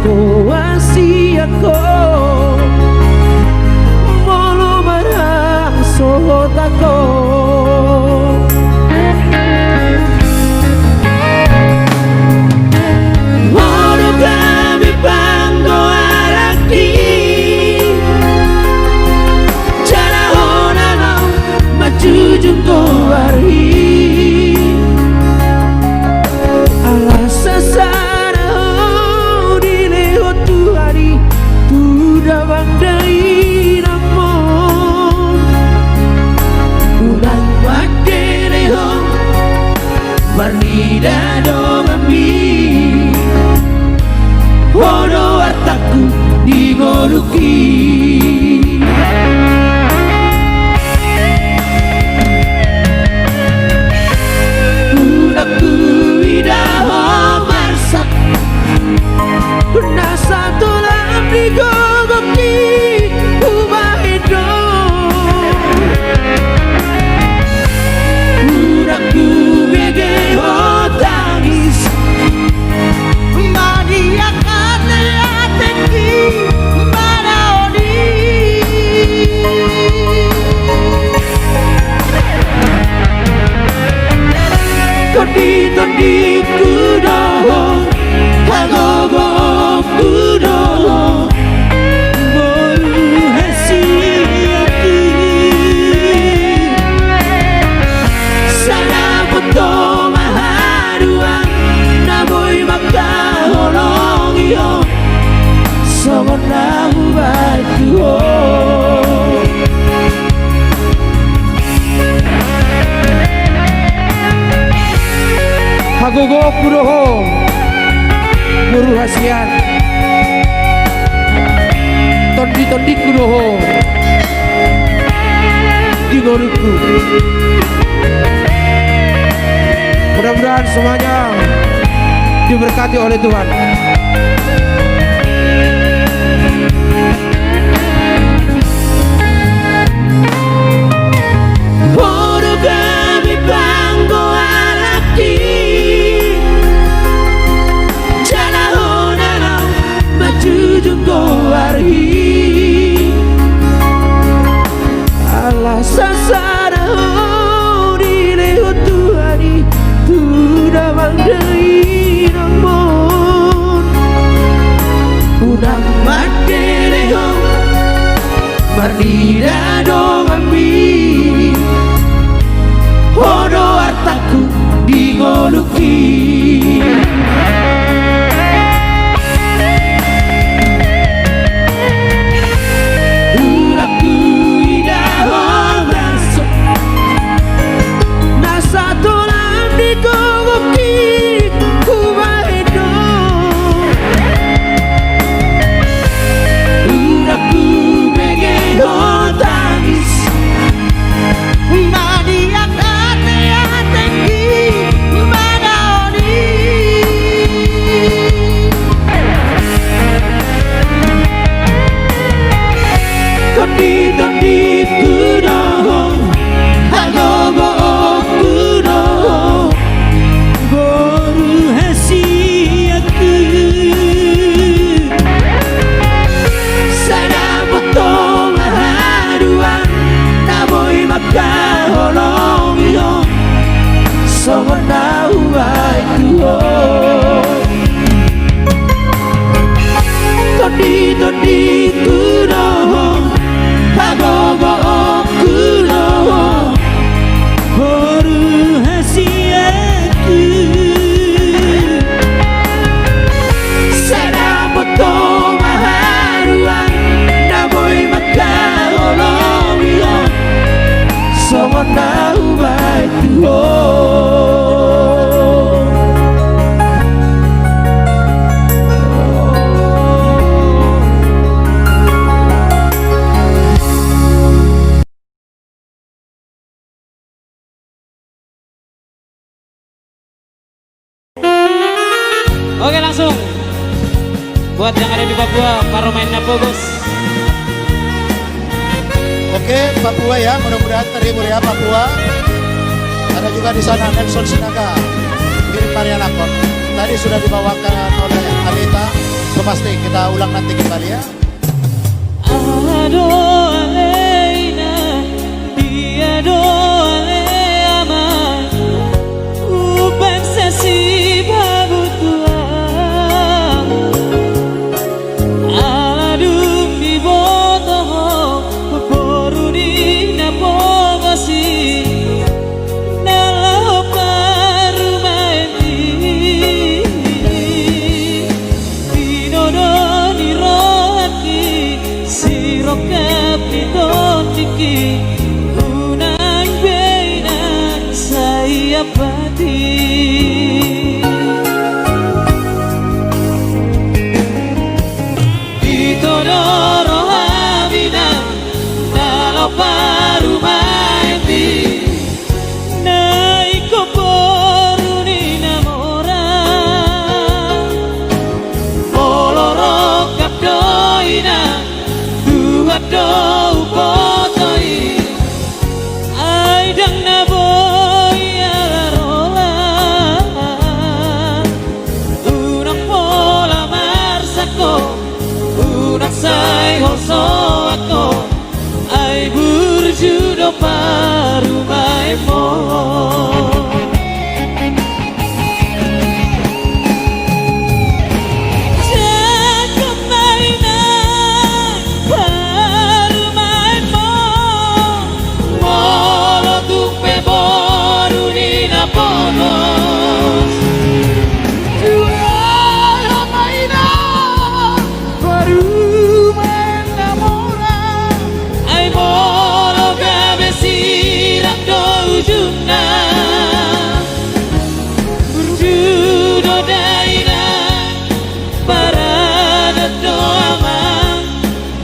ko wasiatku molo marang sotaku molo kami banggo araki cara honano majujung ko wari Marnida do mami Hono ataku digoluki Udaku idaho marsak Pernah satu lam digogoki Ubah hidup Udaku Tondi kudo Hagogo kudo Bolu hasiaki Sana foto maharuan Namoy makaholong iyo Somon na hubay kuho Hagogo kuroho Guru hasian Tondi kuroho Di guruku Mudah-mudahan semuanya diberkati oleh Tuhan. Marnida do mami Hono ataku digoluki Uraku idaho masuk Nasa tulang digogoki Kumahido Uraku tangis Madiak ate-atengi Manaoni Tondi kudoho Hagogo kudoho Boru hasiaku Sana potong Kaholong iyo Somon na huway kuho Tondi kudoho Hagogo kudoho Boru hasiaku Sana potong maharuan Namoy makaholong iyo Somon na hubay kuho Oke langsung buat yang ada di Papua, para mainnya bagus. Oke, Papua ya, mudah-mudahan terhibur ya Papua. Ada juga di sana Nelson Sinaga, Mirip Marianakon. Tadi sudah dibawakan oleh Alita. So pasti kita ulang nanti kembali ya. Ado aleina tiado ale aman upen sesi babutuan aladum di botoho poruni na pogasi nalo parumaenti pinono ni rohaki siro kapito tiki unang beinan saya pati Itodoro habina nalo parumaenti naiko poruni namora oloro kapdoina duado upotoi aidang naboy alarola unang pola marsako unang say hoso ako ay burjudo parumay mo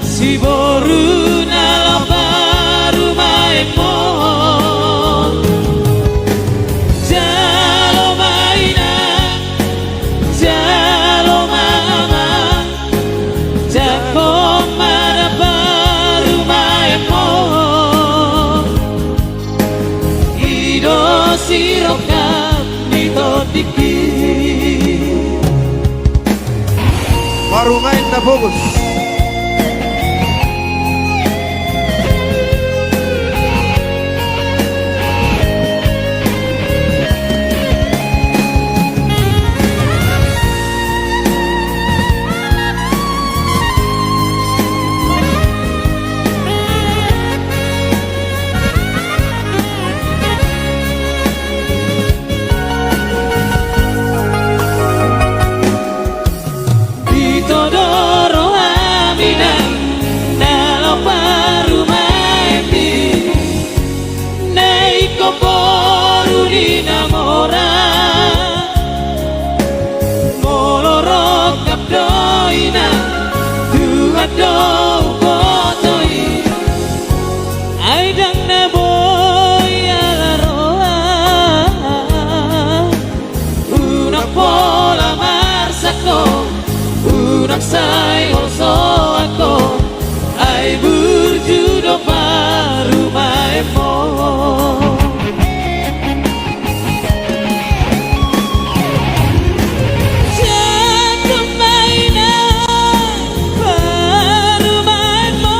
si boru nalo parumay mo jalo maina jalo mama jako mara parumay mo ido siroka nito tiki Parumain na Bogos. Itodoro habina nalo parumaenti naiko poruni namora moloro kapdoina duado upotoi aidang naboy alaroa unang pola marsako unang say hoso ako ay burjudo parumay mo Jatuh mainan parumay mo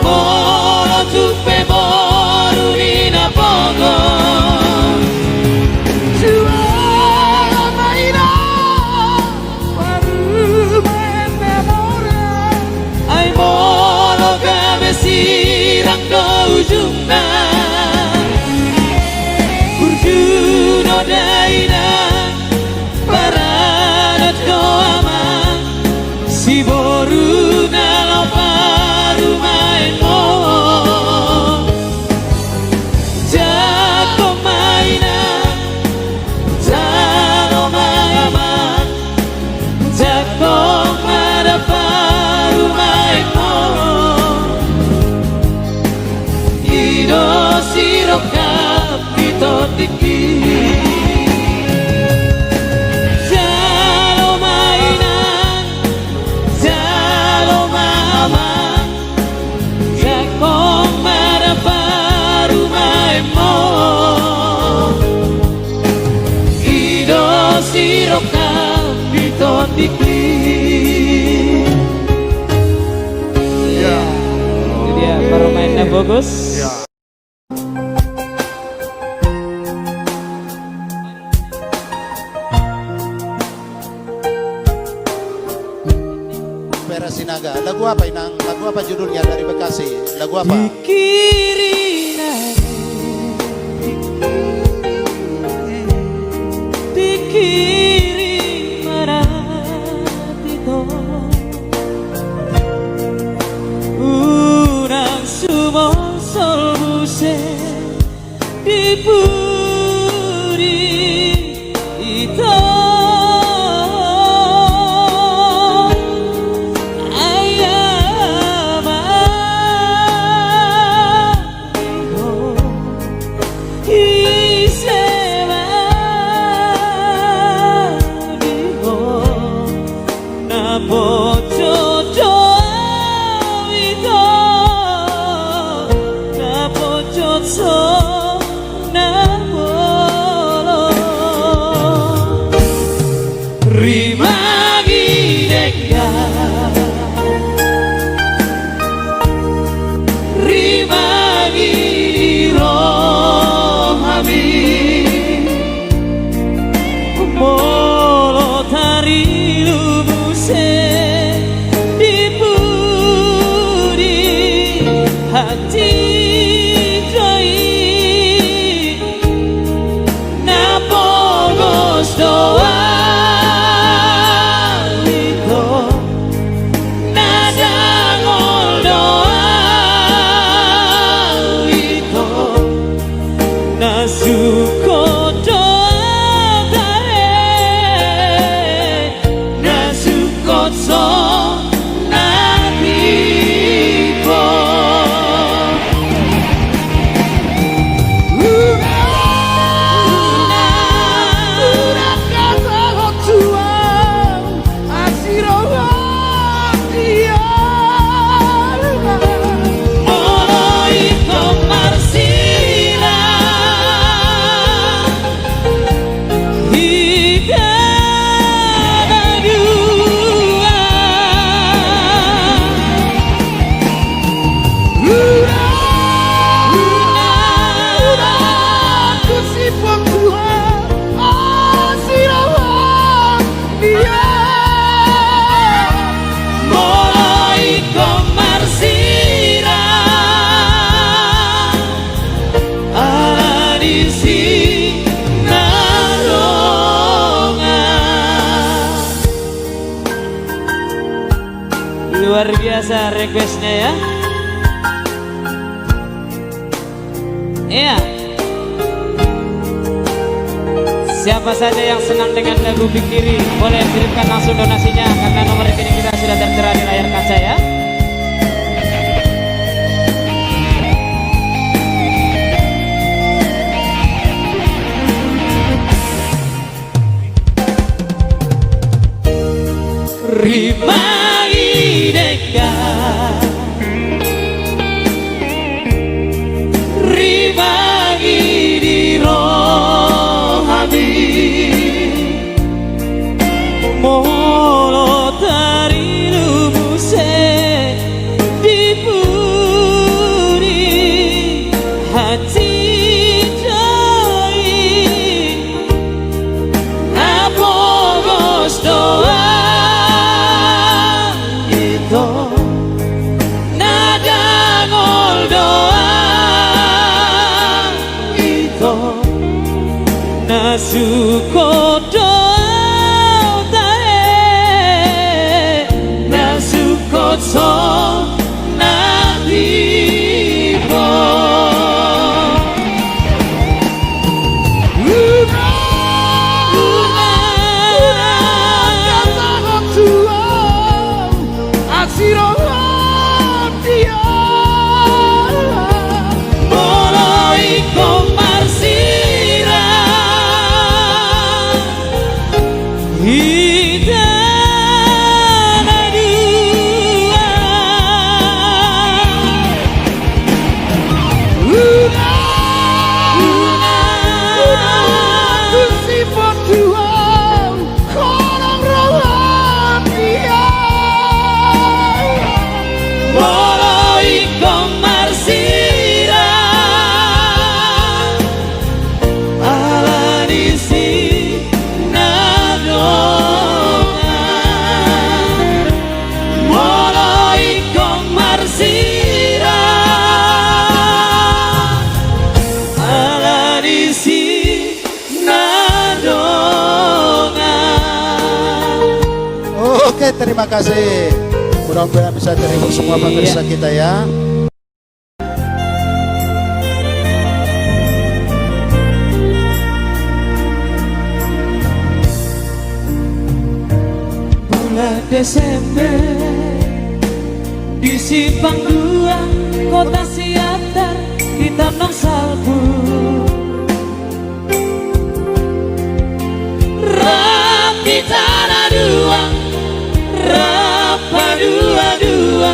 Molo tupe boru ni napogo sirang do ujungna burjuno daina parada do aman si boru nalo parumay mo jako mainan jalo maman jako mara parumay mo Ido siroka pito tiki Jalo mainan Jalo mama Jakong mara parumay mo Ido siroka pito tiki mainnya bagus. Ya. Vera Sinaga. Lagu apa Inang? Lagu apa judulnya dari Bekasi? Lagu apa? Dikiri maratito Urang sumosol buse dipuri ito Luar biasa requestnya ya. Iya. Siapa saja yang senang dengan lagu Pikiri boleh kirimkan langsung donasinya karena nomor rekening kita sudah tertera di layar kaca ya. Rimai dekat Rimai di rohami Molo tari lumuse terima kasih. Mudah-mudahan bisa terhibur semua pemirsa kita ya. Bulan Desember di Simpang 2 Kota Siantar kita nang salbu rapi tanah dua rapa dua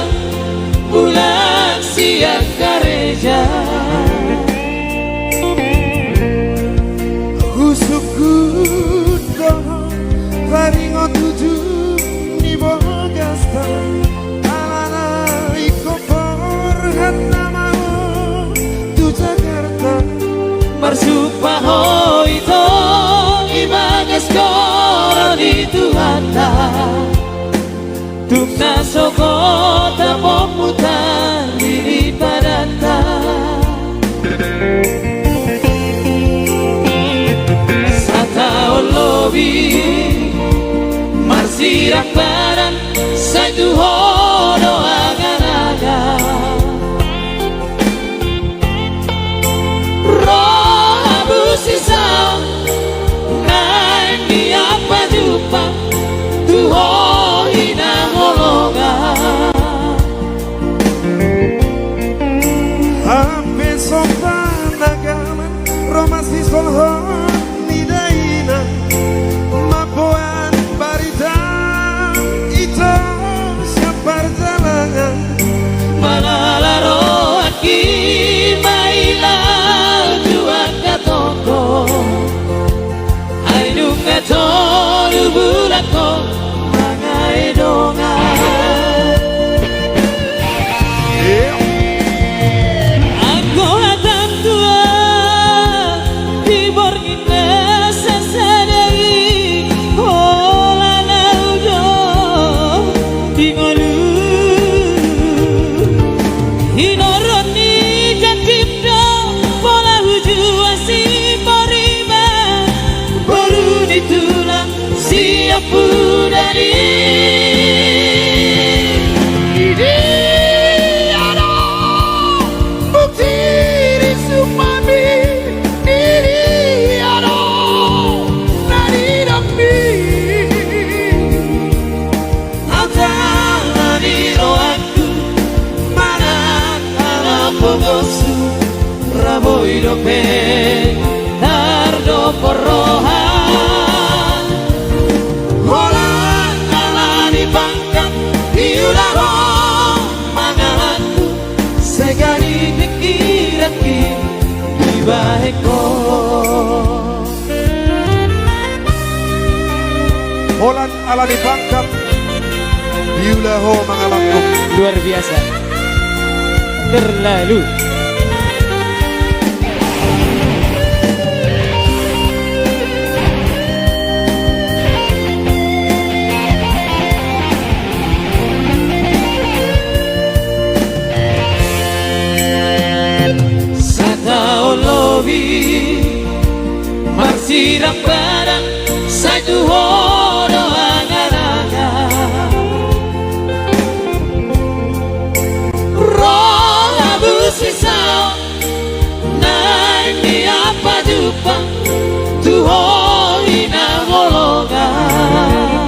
bulan siang gereja Kusuku doh Faringo tuju ni bogasta Alana iko porhat namau tu Jakarta Marsupaho itu ibagas koro di Tuhanna Tumna sokota pemutan diri padata Sata olobi Marsirak baran Saitu hono agan-aga Roh abu sisa Naik di apa jumpa Tuho ina ngolonga Hape sopan agaman Romas di solhon nidaina Mapoan barita Ito siapa jalangan Manalaro aki mailau juang katoko Ainu katolu bulako mangai dongan Aku akan tua di borgina sesadari Ola naudo di ngolu Hinoroni jatipdo pola huju asi porima Baru ditulang siap budari Hidope tardo porrohan Holang alani bangkang diulaho mangalanku segani pikiranki ibaheko Holan ala di bangkap Diulaho mangalangku Luar biasa. Terlalu. Marsirang barang satu horo angan-angan Roh abu sisa naik di apa jumpa Tuho ina ngolongan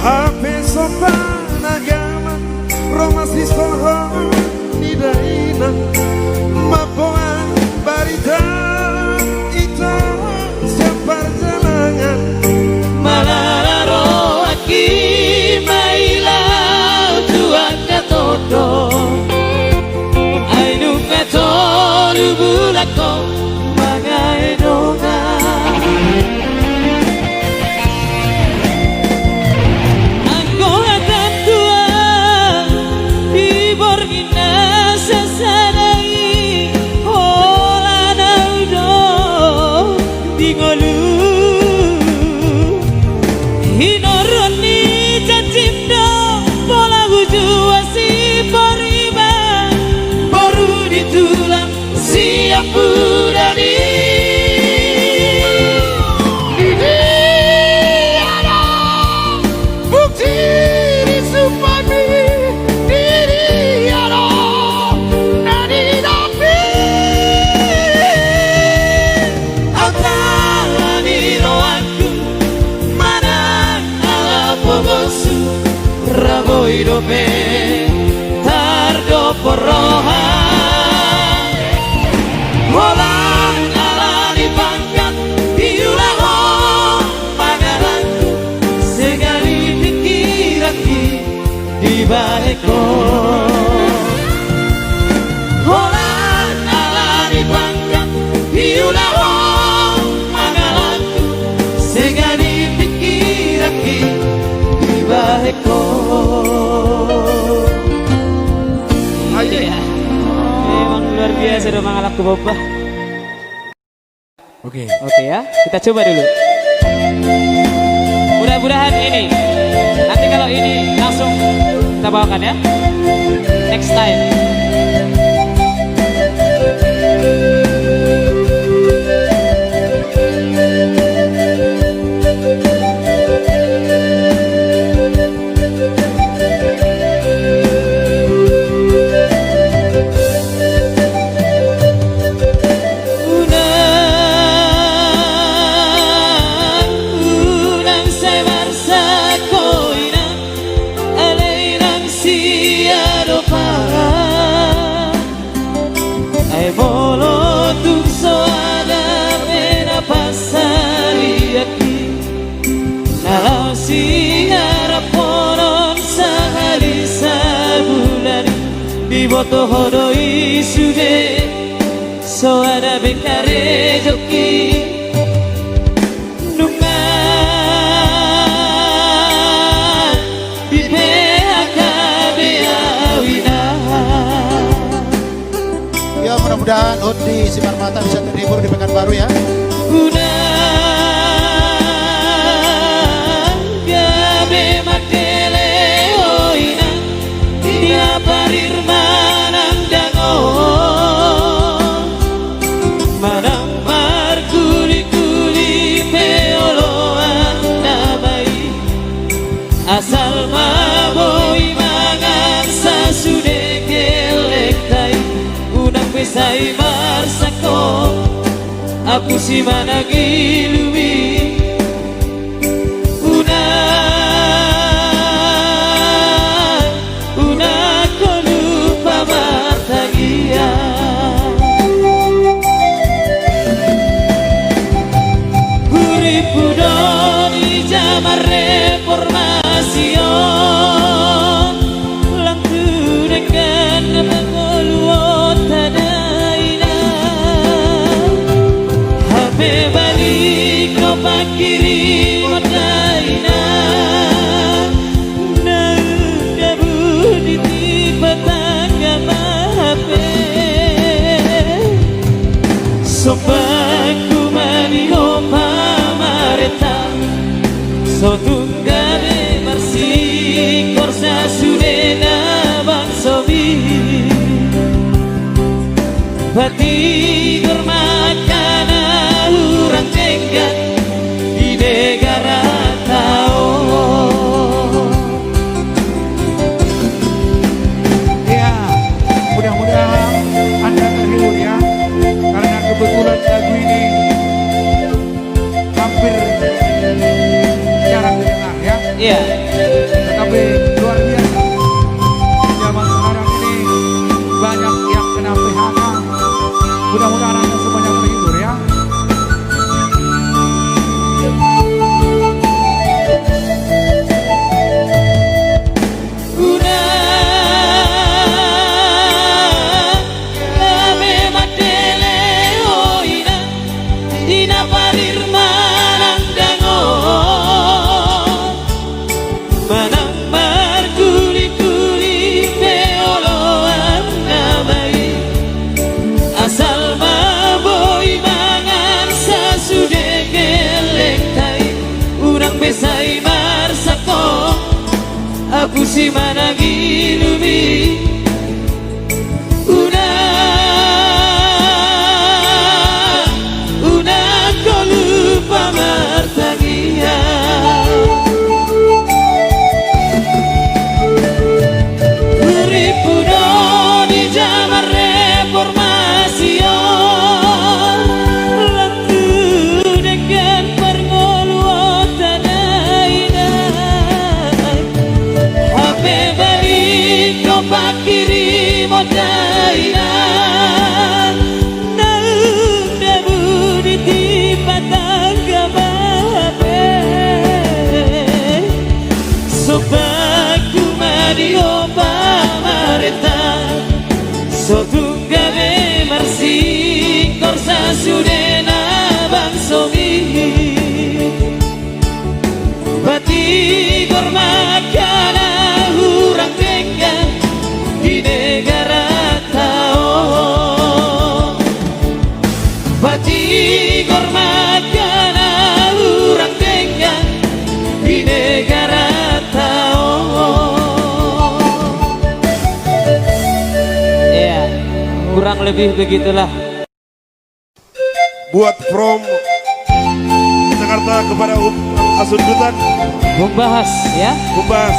Hape sopan agaman Romas di solhon nidaina Mapoan barita Ito siapa jalangan Malararo aki mailau tuan katodo Ainu katolu bulako mangai dongan Aku akan tua di borgina sesadai Hola naudo di ngolu Hinoroni jacimdo pola huju asi porima Baru ditulang siap budari ko Holan alani bangkang Hiula wong mangalanku Segani pikiraki Ibahe ko Ayo ya. Memang luar biasa dong mangalak ke Boba. Oke. Oke ya, kita coba dulu. Mudah-mudahan ini. Nanti kalau ini langsung kita bawakan ya. Next time. Boto hodoi sude so ada bekare joki nungan bibe akabe awina. Ya mudah-mudahan Ondi Simar Mata bisa terhibur di Pekanbaru ya. Gabe matele oina dia parirma asal maboi mangan sasude kelektai unang pesai marsako aku si managi lumi unang ko lupa martagia Uripudon di zaman reformasi kiri modaina na dabu di batanga mape sopaku manio pamareta sotunggane marsi korsa sudena bangsobi pati gormakana urang jenggat negara tahu. Ya, mudah-mudahan Anda terhibur ya, karena kebetulan lagu ini hampir jarang didengar ya. Iya. Tetapi luar biasa. Zaman sekarang ini banyak yang kena PHK. Mudah-mudahan Anda semuanya terhibur ya. Aku si managi lumi una ko lupa martagia Uripudo di zaman reformasi Lantu dengan perngoluan tanaina pakiri modaina naung dabu di batanga mape sopaku madio kurang lebih begitulah. Buat from Jakarta kepada Kasundutan, Membahas ya. membahas.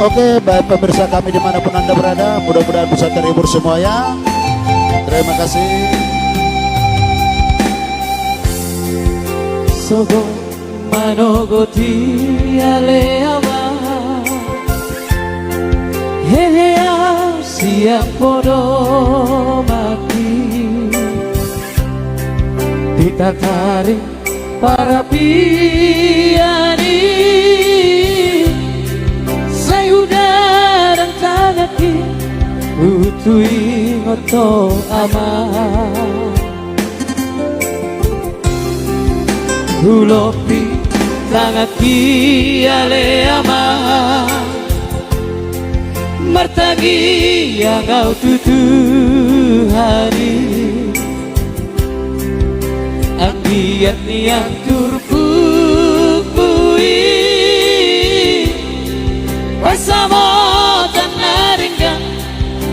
Oke, baik pemirsa kami dimanapun Anda berada, mudah-mudahan bisa terhibur semuanya. Terima kasih. Sogo manogoti aleama Heya siang podo mati ditatari para piani sayuda dan tanaki utui ngoto ama Hulopi tangaki ale ama Martagi yang kau tutu hari Anggiat yang turpukui Bersama dan naringkan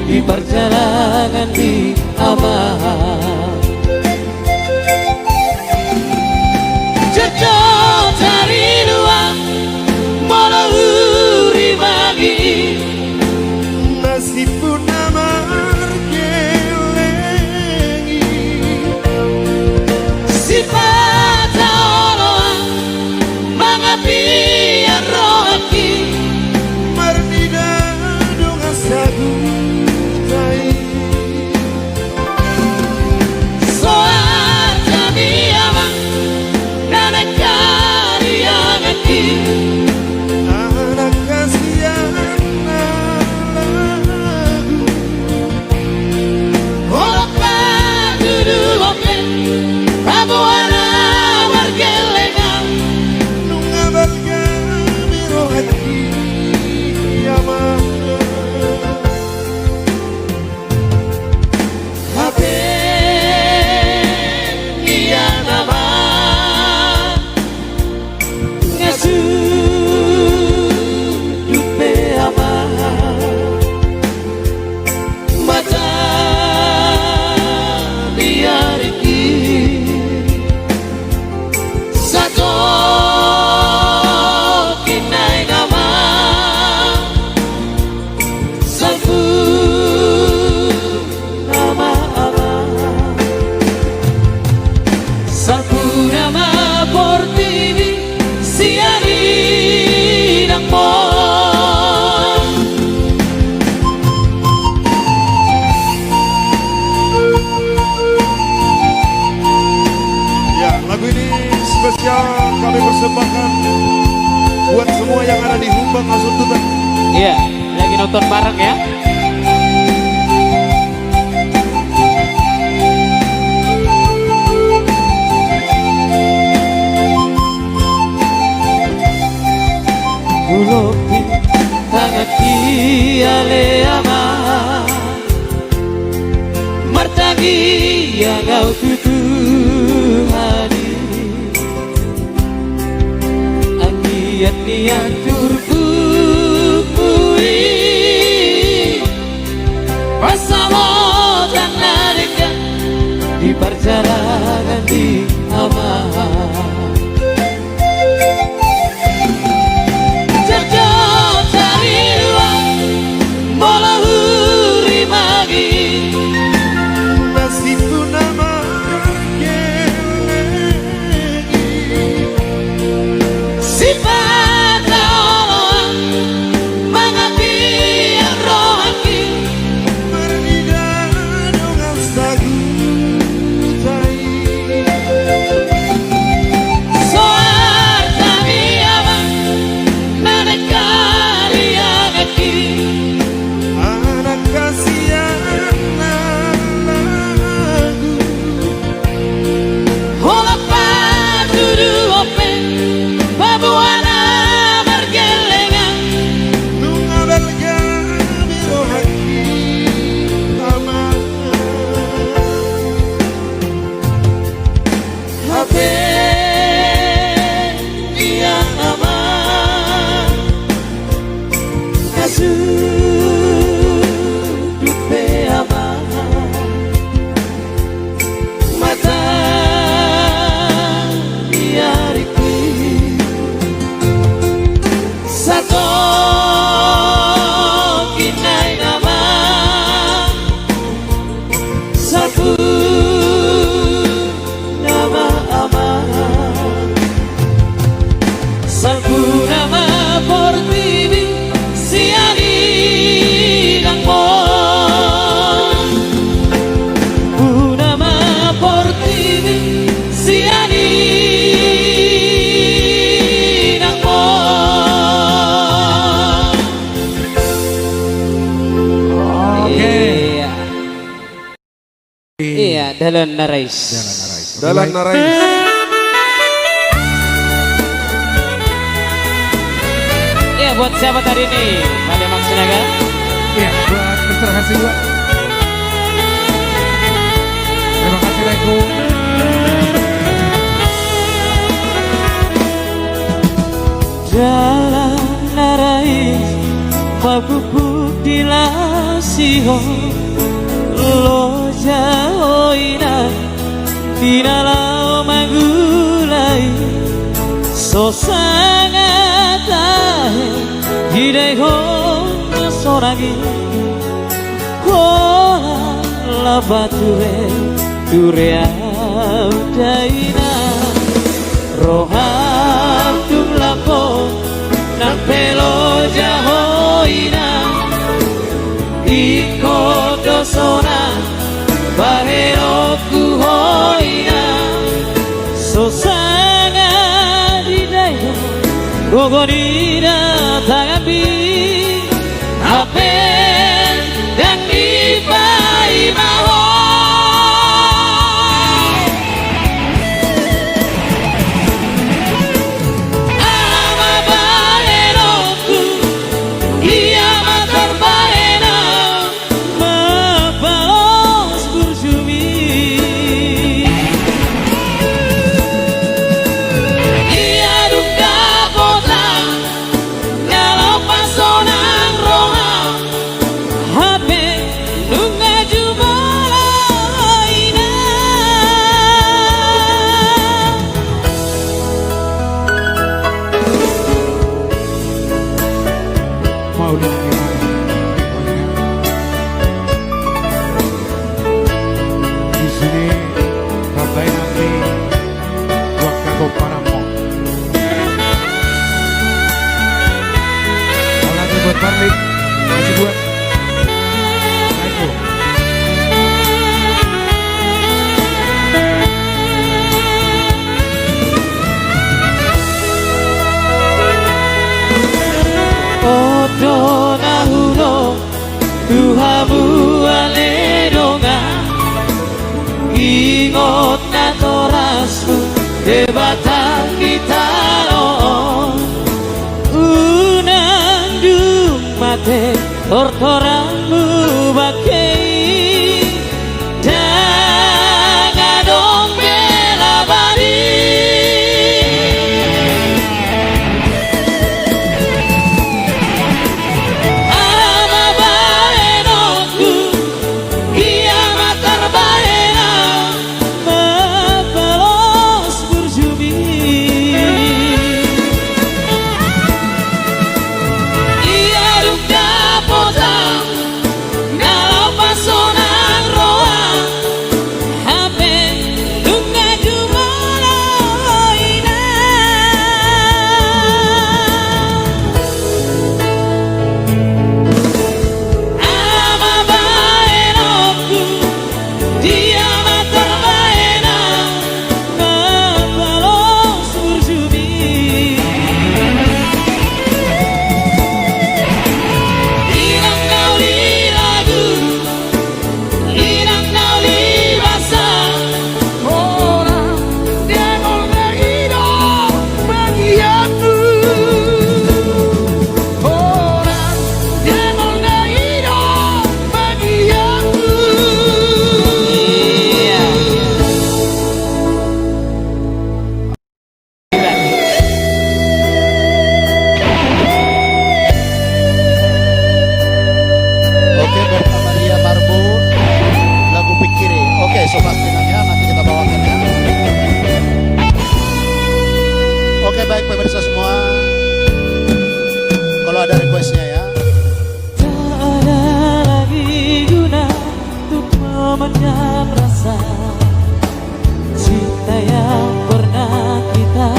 di perjalanan di aman Jatuh dari luar Malauri bagi Nasib pun amar kelengi Sifat Allah Mengapi yang rohaki Mardida dong asagu tai Soal kami amang Nana kariang hati anak kasihan lagu Olok padudu oke Abuana wargelengan nungabal kami rohati yama Hape Iya nama Ngasu Dupe ama Mata Biariki Satu Kinai nama Salfu Nama ama Sapurama Portini Siari ng Mon ya, lagu ini spesial kami persembahkan buat semua yang ada di Humbang Kasundutan. Iya, lagi nonton bareng ya. Ulopi Tangaki ale ama Martagi yang kau tutu hari Anggiat niat turpukui Bersama dan naringkan di perjalanan di aman Jatuh dari luar Malahuri magi Nasib pun amar kelengi Sifat Allah Mengapi yang rohaki Salpurnama por TV siari ng mon Purnama por TV siari ng mon. Oke. Iya, Dalan Narais. Dalan Narais. Iya, buat siapa tadi nih? Pak Demak Sinaga. Iya, buat Mr. Hasibuan. Terima kasih Reko. Dalan Narais mabubuk di lasiho lo jaoina tinalau magulai so sangat tahe hidai hono soragi kola la bature dure audaina roham tum lapo nang pelo jahoina iko dosona bahero kuhoina sosanga didayo rogonina tangapi apen dan ibai maho ama baheroku ia matar bahena mapalos burjumi ia duka kota kalau pasonang roha HP nunga jumalaina Mau di di sini kabai nanti buat kago paramo. Kalau lagi buat Parlik, masih buat Reko. Odo nahuno Tuhamu aledonga Ingot na torasku Debata kita on Unandung mate Tortoramu bakei Dangadong bela bari ama baenoku ia matar baena mapalos burjumi ia duka potang kalau pasonang roa HP dunga jumalaina ama baenoku dia matar baena mapalos burjumi inang nauli lagu inang nauli basa orang dia ngolehino bagi aku orang dia ngolehino bagi aku. Iya. Oke, Berta Maria Marbu, lagu Pikiri. Oke, sobat pinangnya nanti kita bawakan ya. Oke, baik pemirsa semua. Kalau ada requestnya ya. Tak ada lagi guna untuk memendam rasa cinta yang pernah kita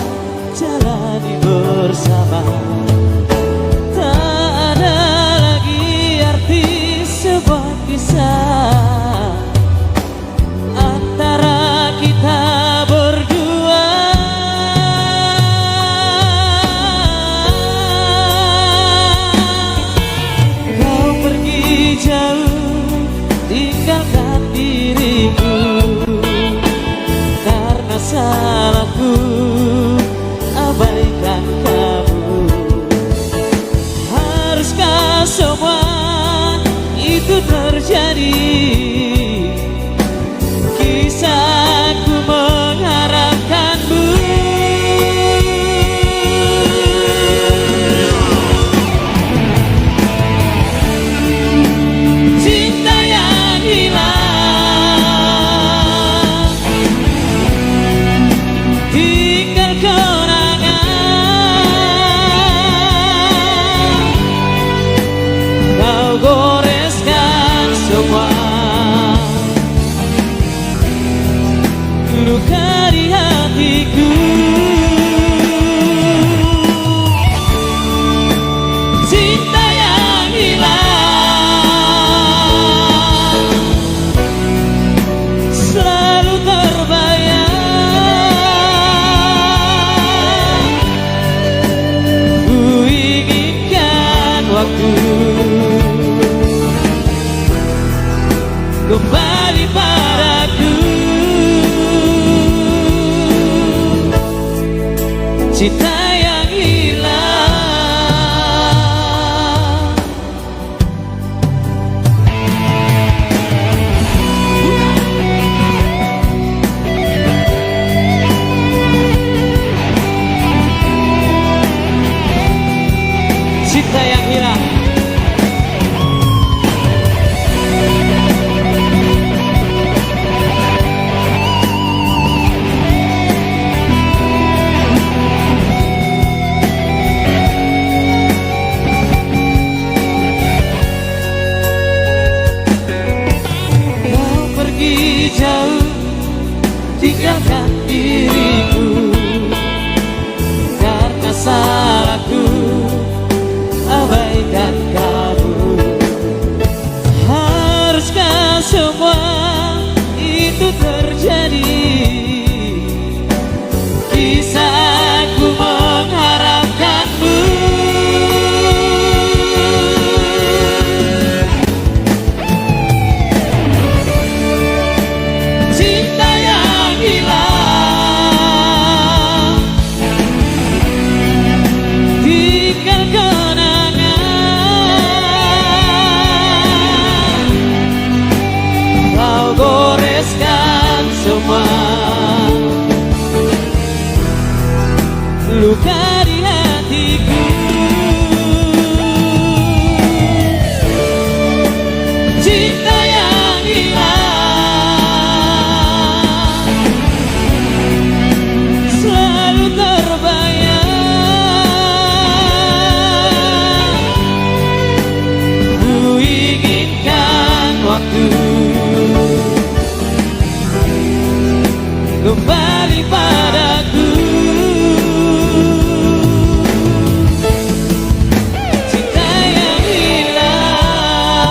jalani bersama. salahku abaikan kamu? Haruskah semua itu terjadi? Kisah aku mengharapkanmu. Cinta yang hilang tinggal kenangan. Kau goreskan semua luka di hatiku. Cinta yang hilang selalu terbayang. Ku inginkan waktu kembali padaku. Cinta yang hilang,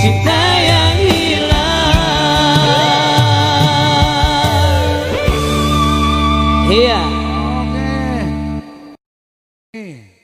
cinta yang hilang. Iya. Oke.